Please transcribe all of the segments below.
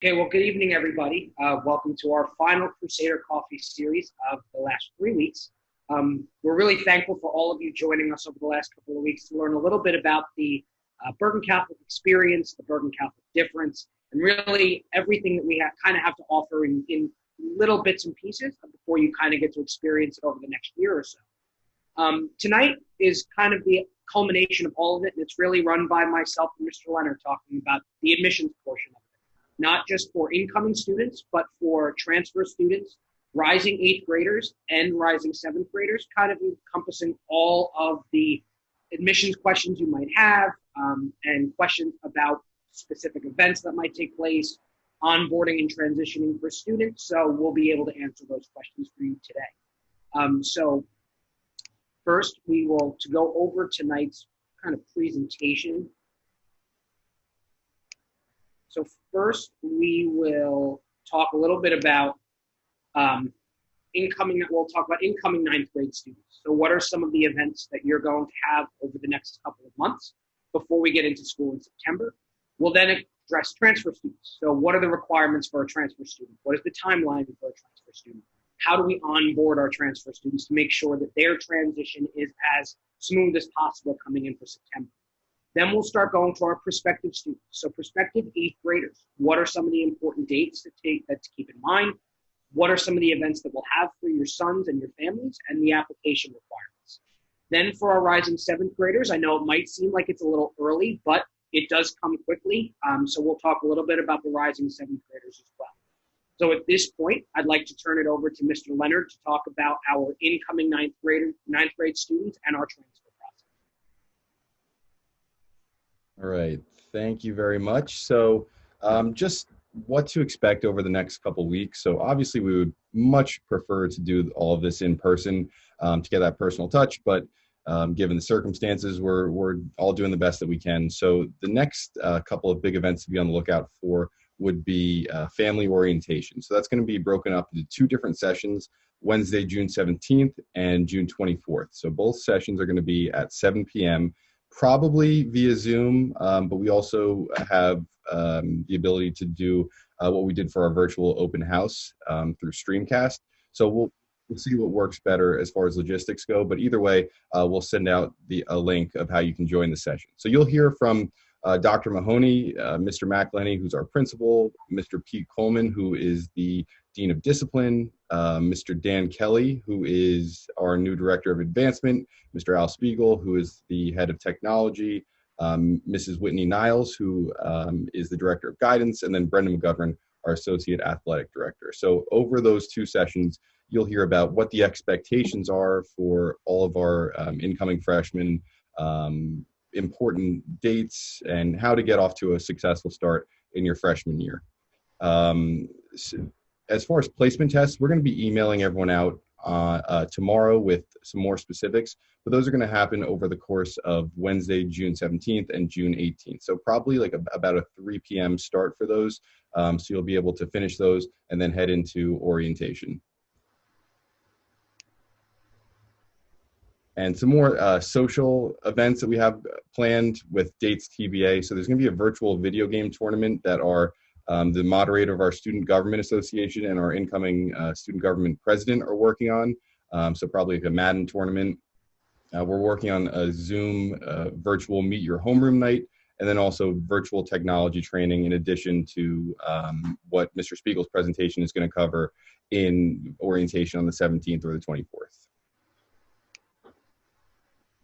Okay, well, good evening, everybody. Welcome to our final Crusader Coffee series of the last 3 weeks. We're really thankful for all of you joining us over the last couple of weeks to learn a little bit about the Bergen Catholic experience, the Bergen Catholic difference, and really everything that we kind of have to offer in little bits and pieces before you kind of get to experience it over the next year or so. Tonight is kind of the culmination of all of it, and it's really run by myself and Mr. Leonard talking about the admissions portion of it. Not just for incoming students, but for transfer students, rising 8th graders, and rising 7th graders, kind of encompassing all of the admissions questions you might have, and questions about specific events that might take place, onboarding and transitioning for students. So we'll be able to answer those questions for you today. So first, we will go over tonight's kind of presentation. So first, we will talk a little bit about we'll talk about incoming 9th grade students. So what are some of the events that you're going to have over the next couple of months before we get into school in September? We'll then address transfer students. So what are the requirements for a transfer student? What is the timeline for a transfer student? How do we onboard our transfer students to make sure that their transition is as smooth as possible coming in for September? Then we'll start going to our prospective students. So prospective 8th graders, what are some of the important dates to keep in mind? What are some of the events that we'll have for your sons and your families, and the application requirements? Then for our rising 7th graders, I know it might seem like it's a little early, but it does come quickly. So we'll talk a little bit about the rising 7th graders as well. So at this point, I'd like to turn it over to Mr. Leonard to talk about our incoming 9th grade students and our transfer process. All right, thank you very much. So just what to expect over the next couple weeks. So obviously we would much prefer to do all of this in person to get that personal touch, but given the circumstances, we're all doing the best that we can. So the next couple of big events to be on the lookout for would be family orientation. So that's going to be broken up into 2 different sessions, Wednesday, June 17th and June 24th. So both sessions are going to be at 7 p.m., probably via Zoom, but we also have the ability to do what we did for our virtual open house through Streamcast. So we'll see what works better as far as logistics go, but either way, we'll send out a link of how you can join the session. So you'll hear from Dr. Mahoney, Mr. McElhenney, who's our principal, Mr. Pete Coleman, who is the Dean of Discipline, Mr. Dan Kelly, who is our new Director of Advancement, Mr. Al Spiegel, who is the Head of Technology, Mrs. Whitney Niles, who is the Director of Guidance, and then Brendan McGovern, our Associate Athletic Director. So over those 2 sessions, you'll hear about what the expectations are for all of our incoming freshmen, important dates, and how to get off to a successful start in your freshman year. As far as placement tests, we're going to be emailing everyone out tomorrow with some more specifics, but those are going to happen over the course of Wednesday, June 17th and June 18th. So probably like about a 3 p.m. start for those. So you'll be able to finish those and then head into orientation. And some more social events that we have planned with dates TBA. So there's going to be a virtual video game tournament that the moderator of our Student Government Association and our incoming Student Government President are working on. So probably like a Madden tournament. We're working on a Zoom virtual Meet Your Homeroom night, and then also virtual technology training in addition to what Mr. Spiegel's presentation is going to cover in orientation on the 17th or the 24th.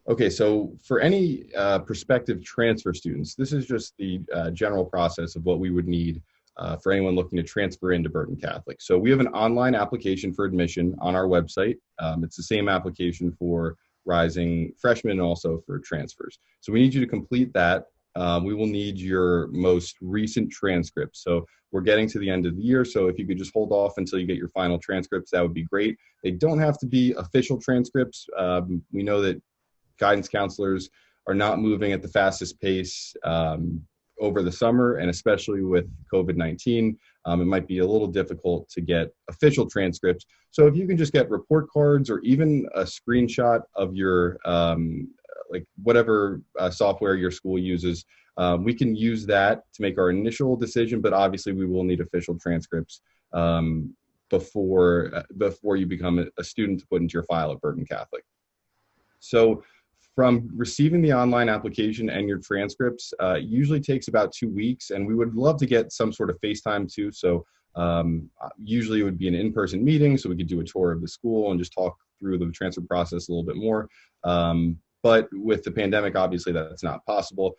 Okay, so for any prospective transfer students, this is just the general process of what we would need for anyone looking to transfer into Bergen Catholic. So we have an online application for admission on our website. It's the same application for rising freshmen and also for transfers. So we need you to complete that. We will need your most recent transcripts. So we're getting to the end of the year, so if you could just hold off until you get your final transcripts, that would be great. They don't have to be official transcripts. We know that guidance counselors are not moving at the fastest pace over the summer, and especially with COVID-19, it might be a little difficult to get official transcripts. So if you can just get report cards or even a screenshot of your like whatever software your school uses. We can use that to make our initial decision, but obviously we will need official transcripts before you become a student to put into your file at Bergen Catholic. So from receiving the online application and your transcripts, usually takes about 2 weeks, and we would love to get some sort of FaceTime too. So usually it would be an in-person meeting, so we could do a tour of the school and just talk through the transfer process a little bit more. But with the pandemic, obviously that's not possible.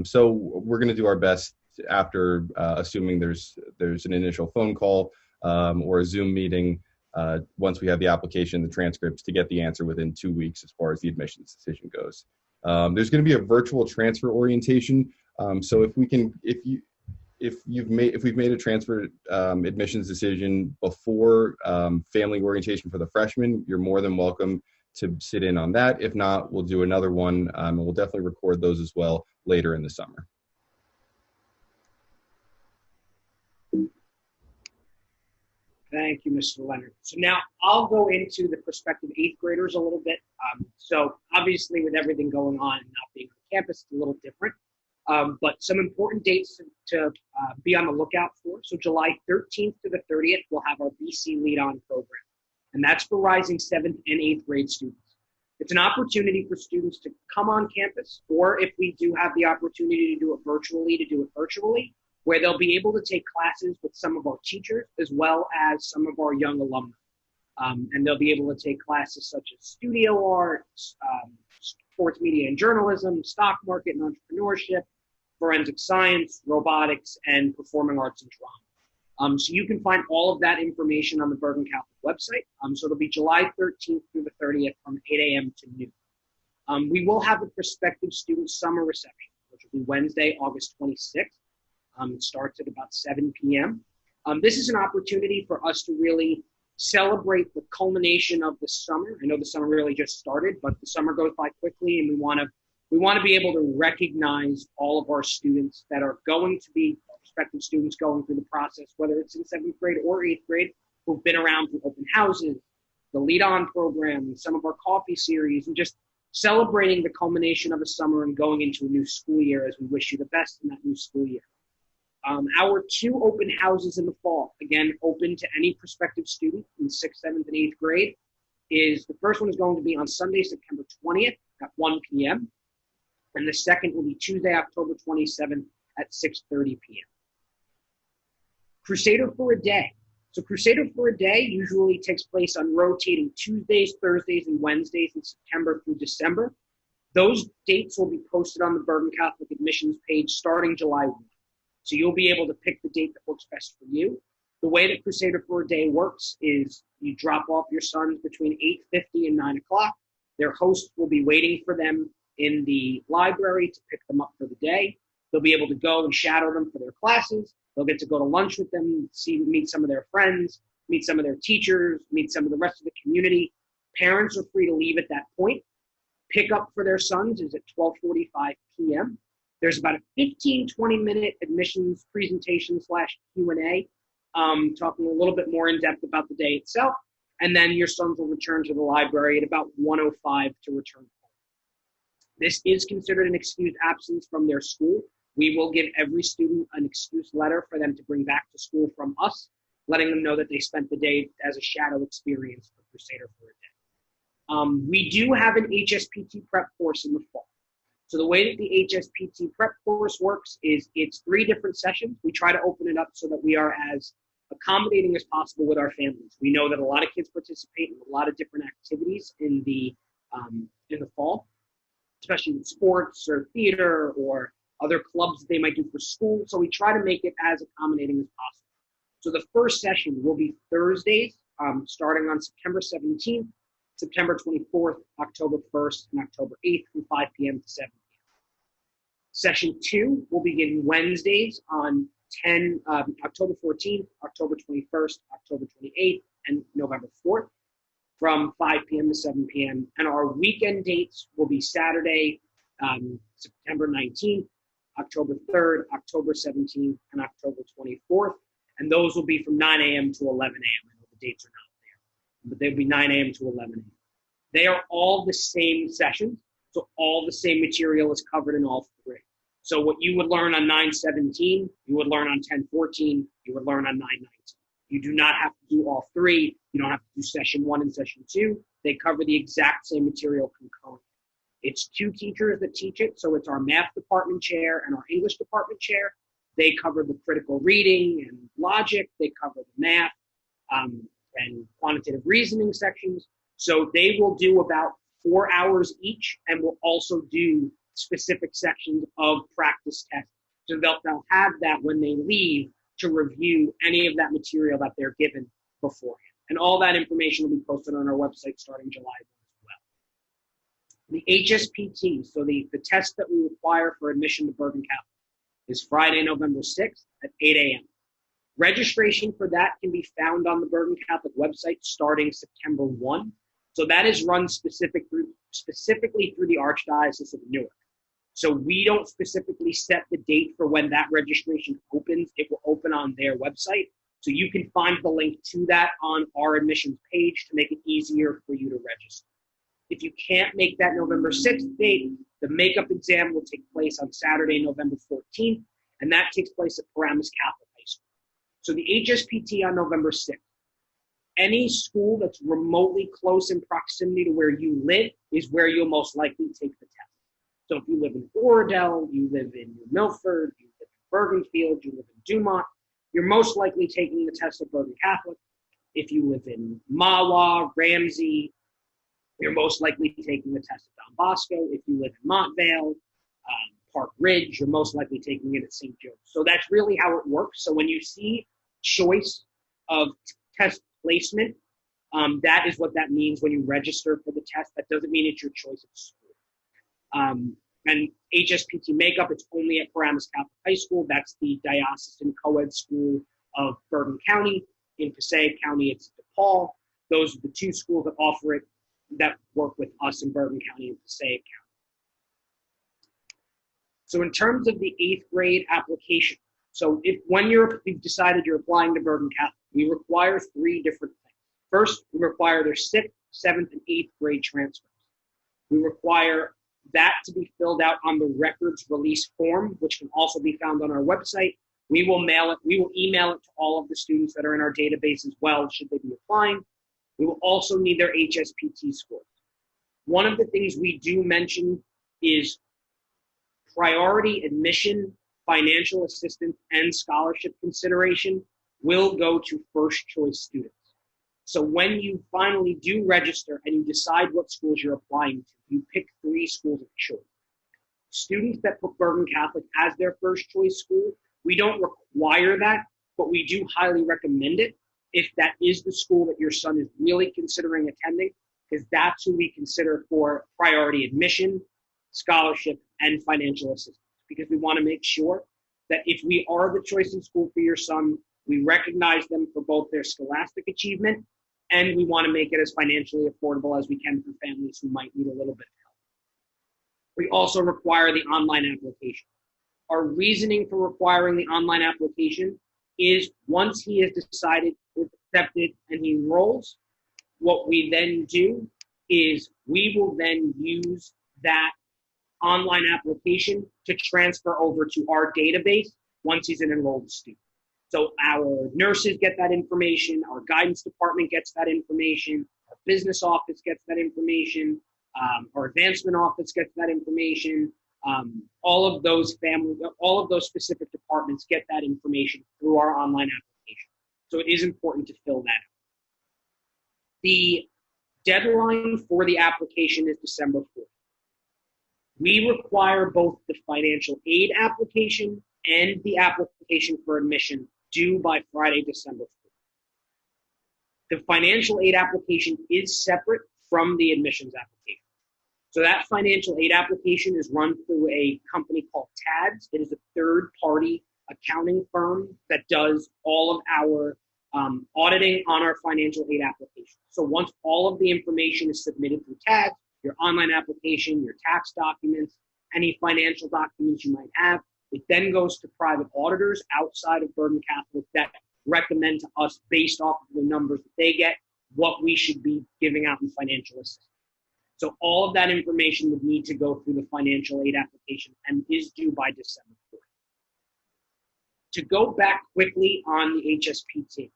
So we're going to do our best after, assuming there's an initial phone call or a Zoom meeting, once we have the application, the transcripts, to get the answer within 2 weeks as far as the admissions decision goes. There's going to be a virtual transfer orientation. So if we've made a transfer admissions decision before family orientation for the freshmen, you're more than welcome to sit in on that. If not, we'll do another one, and we'll definitely record those as well later in the summer. Thank you, Mr. Leonard. So now I'll go into the prospective 8th graders a little bit. So obviously with everything going on and not being on campus, it's a little different. But some important dates to be on the lookout for. So July 13th to the 30th, we'll have our BC Lead On program. And that's for rising 7th and 8th grade students. It's an opportunity for students to come on campus, or if we do have the opportunity to do it virtually, where they'll be able to take classes with some of our teachers as well as some of our young alumni. And they'll be able to take classes such as studio art, sports media and journalism, stock market and entrepreneurship, forensic science, robotics, and performing arts and drama. So you can find all of that information on the Bergen Catholic website. So it'll be July 13th through the 30th from 8 a.m. to noon. We will have a prospective student summer reception, which will be Wednesday, August 26th. It starts at about 7 p.m. This is an opportunity for us to really celebrate the culmination of the summer. I know the summer really just started, but the summer goes by quickly, and we want to be able to recognize all of our students that are going to be prospective students going through the process, whether it's in 7th grade or 8th grade, who've been around through open houses, the Lead On program, some of our coffee series, and just celebrating the culmination of a summer and going into a new school year as we wish you the best in that new school year. Our 2 open houses in the fall, again, open to any prospective student in 6th, 7th, and 8th grade, is the first one is going to be on Sunday, September 20th at 1 p.m. And the second will be Tuesday, October 27th at 6:30 p.m. Crusader for a Day. So Crusader for a Day usually takes place on rotating Tuesdays, Thursdays, and Wednesdays in September through December. Those dates will be posted on the Bergen Catholic admissions page starting July 1. So you'll be able to pick the date that works best for you. The way that Crusader for a Day works is you drop off your sons between 8:50 and 9 o'clock. Their host will be waiting for them in the library to pick them up for the day. They'll be able to go and shadow them for their classes. They'll get to go to lunch with them, meet some of their friends, meet some of their teachers, meet some of the rest of the community. Parents are free to leave at that point. Pick up for their sons is at 12:45 p.m. There's about a 15, 20-minute admissions presentation / Q&A, talking a little bit more in depth about the day itself. And then your sons will return to the library at about 1:05 to return home. This is considered an excused absence from their school. We will give every student an excuse letter for them to bring back to school from us, letting them know that they spent the day as a shadow experience for Crusader for a Day. We do have an HSPT prep course in the fall. So the way that the HSPT prep course works is it's 3 different sessions. We try to open it up so that we are as accommodating as possible with our families. We know that a lot of kids participate in a lot of different activities in the fall, especially in sports or theater or other clubs that they might do for school. So we try to make it as accommodating as possible. So the first session will be Thursdays, starting on September 17th, September 24th, October 1st, and October 8th from 5 p.m. to 7 p.m. Session 2 will begin Wednesdays on October 14th, October 21st, October 28th, and November 4th from 5 p.m. to 7 p.m. And our weekend dates will be Saturday, September 19th, October 3rd, October 17th, and October 24th. And those will be from 9 a.m. to 11 a.m. I know the dates are not there, but they'll be 9 a.m. to 11 a.m. They are all the same sessions. So all the same material is covered in all three. So what you would learn on 917, you would learn on 1014, you would learn on 919. You do not have to do all three. You don't have to do session 1 and session 2. They cover the exact same material concurrently. It's 2 teachers that teach it. So it's our math department chair and our English department chair. They cover the critical reading and logic. They cover the math and quantitative reasoning sections. So they will do about 4 hours each and will also do specific sections of practice tests. So they'll have that when they leave to review any of that material that they're given beforehand. And all that information will be posted on our website starting July 1 as well. The HSPT, so the test that we require for admission to Bergen Catholic, is Friday, November 6th at 8 a.m. Registration for that can be found on the Bergen Catholic website starting September 1. So that is run specifically through the Archdiocese of Newark. So we don't specifically set the date for when that registration opens. It will open on their website. So you can find the link to that on our admissions page to make it easier for you to register. If you can't make that November 6th date, the makeup exam will take place on Saturday, November 14th, and that takes place at Paramus Catholic High School. So the HSPT on November 6th. Any school that's remotely close in proximity to where you live is where you'll most likely take the test. So if you live in Oradell, you live in New Milford, you live in Bergenfield, you live in Dumont, you're most likely taking the test at Bergen Catholic. If you live in Mahwah, Ramsey, you're most likely taking the test at Don Bosco. If you live in Montvale, Park Ridge, you're most likely taking it at St. Joe's. So that's really how it works. So when you see choice of test placement, that is what that means when you register for the test. That doesn't mean it's your choice of school. And HSPT makeup, it's only at Paramus Catholic High School. That's the diocesan co-ed school of Bergen County. In Passaic County, it's DePaul. Those are the 2 schools that offer it, that work with us in Bergen County and Passaic County. So in terms of the 8th grade application, so when you've decided you're applying to Bergen Catholic, we require 3 different things. First, we require their 6th, 7th, and 8th grade transcripts. We require that to be filled out on the records release form, which can also be found on our website. We will email it to all of the students that are in our database as well, should they be applying. We will also need their HSPT scores. One of the things we do mention is priority admission, financial assistance, and scholarship consideration will go to first choice students. So when you finally do register and you decide what schools you're applying to, you pick 3 schools of choice. Students that put Bergen Catholic as their first choice school, we don't require that, but we do highly recommend it if that is the school that your son is really considering attending, because that's who we consider for priority admission, scholarship, and financial assistance. Because we want to make sure that if we are the choice in school for your son, we recognize them for both their scholastic achievement, and we want to make it as financially affordable as we can for families who might need a little bit of help. We also require the online application. Our reasoning for requiring the online application is once he has decided, is accepted, and he enrolls, what we then do is we will then use that online application to transfer over to our database once he's an enrolled student. So our nurses get that information, our guidance department gets that information, our business office gets that information, our advancement office gets that information. All of those specific departments get that information through our online application. So it is important to fill that out. The deadline for the application is December 4th. We require both the financial aid application and the application for admission due by Friday, December 4th. The financial aid application is separate from the admissions application. So that financial aid application is run through a company called TADS. It is a third-party accounting firm that does all of our auditing on our financial aid application. So once all of the information is submitted through TADS, your online application, your tax documents, any financial documents you might have, it then goes to private auditors outside of Bergen Catholic that recommend to us, based off of the numbers that they get, what we should be giving out in financial assistance. So all of that information would need to go through the financial aid application and is due by December 4th. To go back quickly on the HSPT,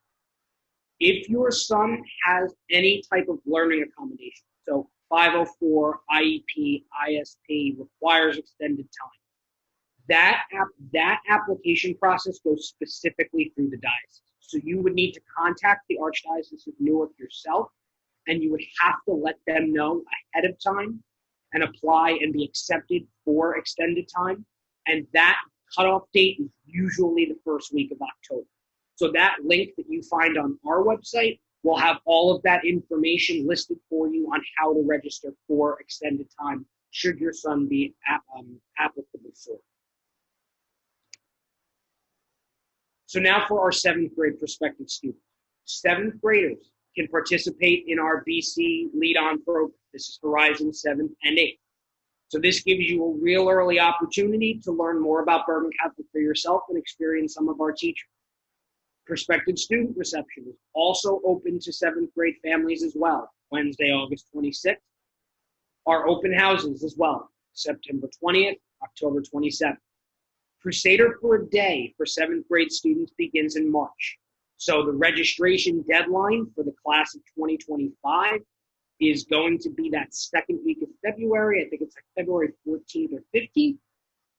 if your son has any type of learning accommodation, so 504, IEP, ISP, requires extended time, that application process goes specifically through the diocese. So you would need to contact the Archdiocese of Newark yourself, and you would have to let them know ahead of time and apply and be accepted for extended time. And that cutoff date is usually the first week of October. So that link that you find on our website will have all of that information listed for you on how to register for extended time should your son be applicable for it. So now for our 7th grade prospective students. 7th graders can participate in our BC Lead On program. This is Horizon 7th and 8th. So this gives you a real early opportunity to learn more about Bergen Catholic for yourself and experience some of our teachers. Prospective student reception is also open to 7th grade families as well, Wednesday, August 26th. Our open houses as well, September 20th, October 27th. Crusader for a Day for 7th grade students begins in March. So the registration deadline for the class of 2025 is going to be that second week of February. I think it's like February 14th or 15th.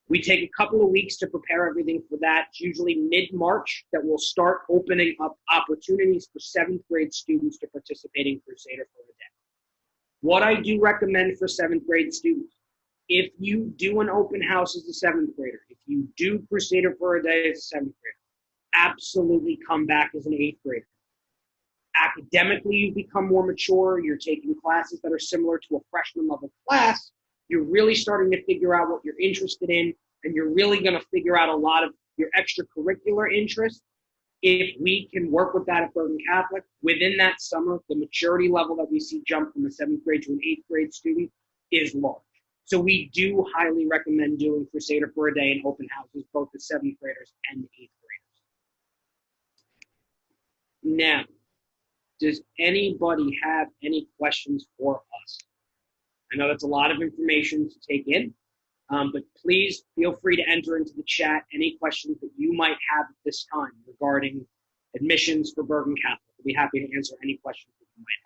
We take a couple of weeks to prepare everything for that. It's usually mid-March that we'll start opening up opportunities for 7th grade students to participate in Crusader for a Day. What I do recommend for 7th grade students, if you do an open house as a 7th grader, if you do Crusader for a Day as a 7th grader, absolutely come back as an 8th grader. Academically, you become more mature. You're taking classes that are similar to a freshman level class. You're really starting to figure out what you're interested in, and you're really going to figure out a lot of your extracurricular interests. If we can work with that at Bergen Catholic, within that summer, the maturity level that we see jump from a 7th grade to an 8th grade student is large. So we do highly recommend doing Crusader for a Day and open houses, both the 7th graders and the 8th graders. Now, does anybody have any questions for us? I know that's a lot of information to take in, but please feel free to enter into the chat any questions that you might have at this time regarding admissions for Bergen Catholic. We'll be happy to answer any questions that you might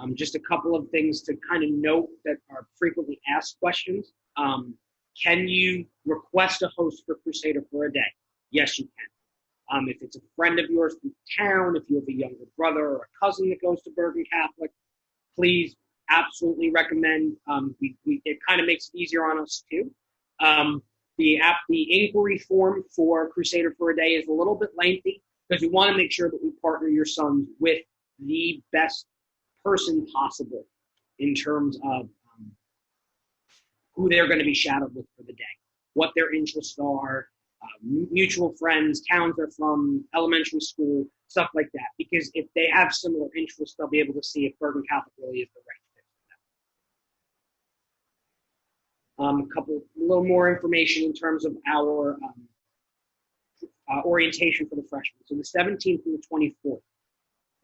have. Just a couple of things to kind of note that are frequently asked questions. Can you request a host for Crusader for a Day? Yes, you can. If it's a friend of yours from town, if you have a younger brother or a cousin that goes to Bergen Catholic, please absolutely recommend. It kind of makes it easier on us too. The inquiry form for Crusader for a Day is a little bit lengthy because we want to make sure that we partner your sons with the best person possible in terms of who they're going to be shadowed with for the day, what their interests are, mutual friends, towns they're from, elementary school, stuff like that. Because if they have similar interests, they'll be able to see if Bergen Catholic really is the right fit for them. A little more information in terms of our orientation for the freshmen. So the 17th and the 24th.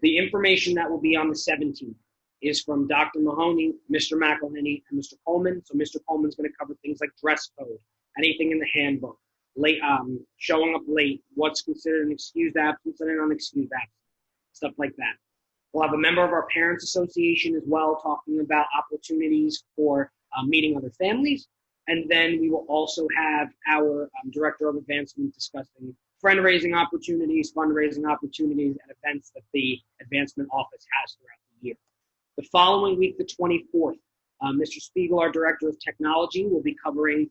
The information that will be on the 17th is from Dr. Mahoney, Mr. McElhenney, and Mr. Coleman. So Mr. Coleman's going to cover things like dress code, anything in the handbook, late, showing up late, what's considered an excused absence and an unexcused absence, stuff like that. We'll have a member of our Parents Association as well talking about opportunities for meeting other families. And then we will also have our Director of Advancement discussing fundraising opportunities, and events that the Advancement Office has throughout the year. The following week, the 24th, Mr. Spiegel, our Director of Technology, will be covering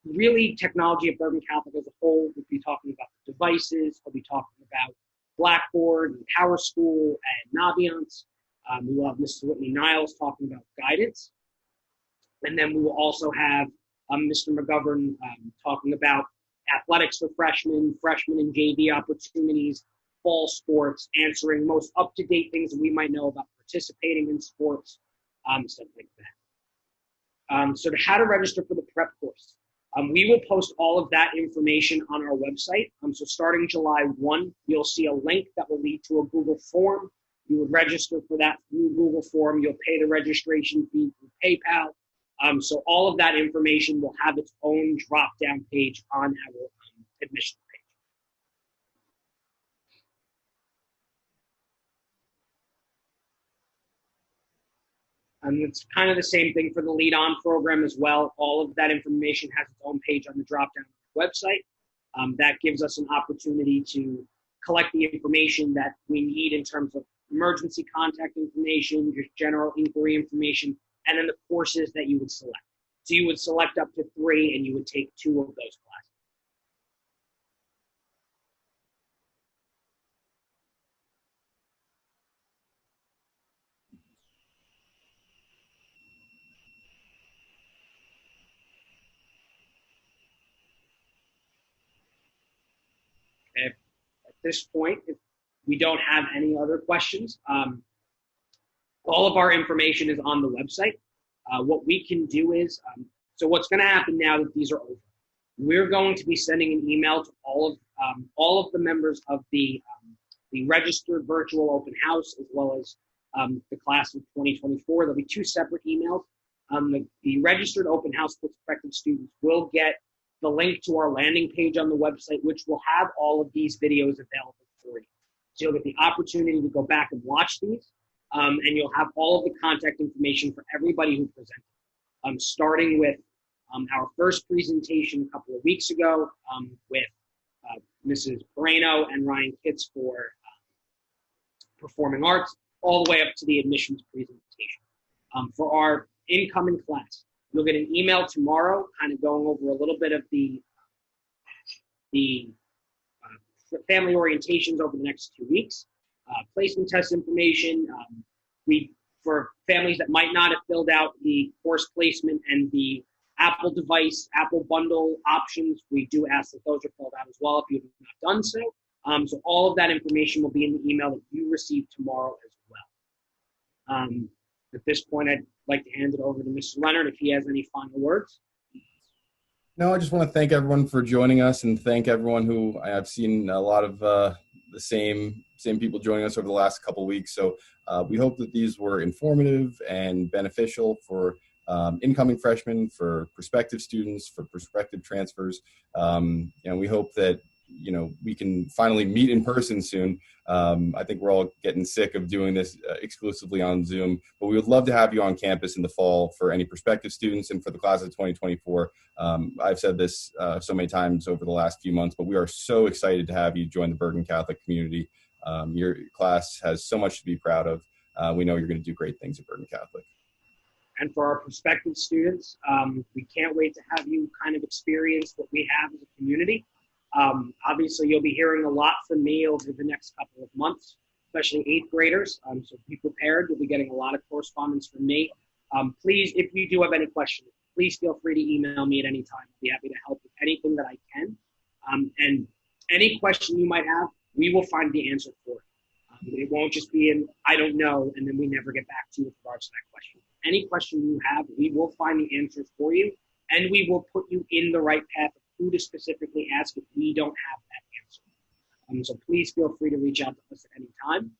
really technology at Bergen Catholic as a whole. We'll be talking about the devices. We'll be talking about Blackboard and Power School and Naviance. We will have Mrs. Whitney Niles talking about guidance. And then we will also have Mr. McGovern talking about athletics for freshmen and JV opportunities, fall sports, answering most up-to-date things that we might know about participating in sports, stuff like that. So how to register for the prep course. We will post all of that information on our website. So starting July 1, you'll see a link that will lead to a Google form You would register for that through Google Form. You'll pay the registration fee through PayPal. So all of that information will have its own drop-down page on our admissions page. And it's kind of the same thing for the Lead On program as well. All of that information has its own page on the drop-down website. That gives us an opportunity to collect the information that we need in terms of emergency contact information, just general inquiry information, and then the courses that you would select. So you would select up to 3, and you would take 2 of those classes. At this point, if we don't have any other questions, all of our information is on the website. What we can do is, so what's going to happen now that these are over, we're going to be sending an email to all of the members of the registered virtual open house, as well as the class of 2024. There'll be 2 separate emails. The registered open house prospective students will get the link to our landing page on the website, which will have all of these videos available for you. So you'll get the opportunity to go back and watch these, and you'll have all of the contact information for everybody who presented. Starting with our first presentation a couple of weeks ago with Mrs. Moreno and Ryan Kitts for performing arts, all the way up to the admissions presentation. For our incoming class, you'll get an email tomorrow kind of going over a little bit of the family orientations over the next 2 weeks, placement test information. For families that might not have filled out the course placement and the Apple device, Apple bundle options, we do ask that those are filled out as well if you have not done so. So all of that information will be in the email that you receive tomorrow as well. At this point, I'd like to hand it over to Mr. Leonard if he has any final words. No, I just want to thank everyone for joining us, and thank everyone who I've seen a lot of the same people joining us over the last couple of weeks. So we hope that these were informative and beneficial for incoming freshmen, for prospective students, for prospective transfers. And we hope that we can finally meet in person soon. I think we're all getting sick of doing this exclusively on Zoom, but we would love to have you on campus in the fall for any prospective students and for the class of 2024. I've said this so many times over the last few months, but we are so excited to have you join the Bergen Catholic community. Your class has so much to be proud of. We know you're going to do great things at Bergen Catholic. And for our prospective students, we can't wait to have you kind of experience what we have as a community. Obviously, you'll be hearing a lot from me over the next couple of months, especially 8th graders. So be prepared. You'll be getting a lot of correspondence from me. Please, if you do have any questions, please feel free to email me at any time. I'll be happy to help with anything that I can. And any question you might have, we will find the answer for it. It won't just be an I don't know, and then we never get back to you with regards to that question. Any question you have, we will find the answers for you, and we will put you in the right path of who to specifically ask if we don't have that answer. So please feel free to reach out to us at any time.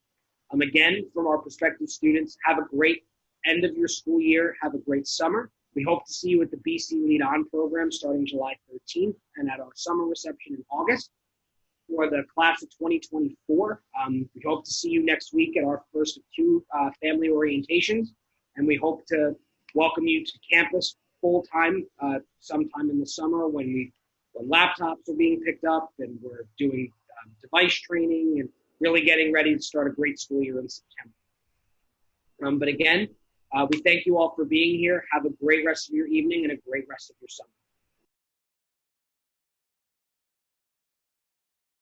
Again, from our prospective students, have a great end of your school year. Have a great summer. We hope to see you at the BC Lead On program starting July 13th and at our summer reception in August. For the class of 2024, we hope to see you next week at our first of 2 family orientations, and we hope to welcome you to campus full-time sometime in the summer when laptops are being picked up and we're doing device training and really getting ready to start a great school year in September. But again, we thank you all for being here. Have a great rest of your evening and a great rest of your summer.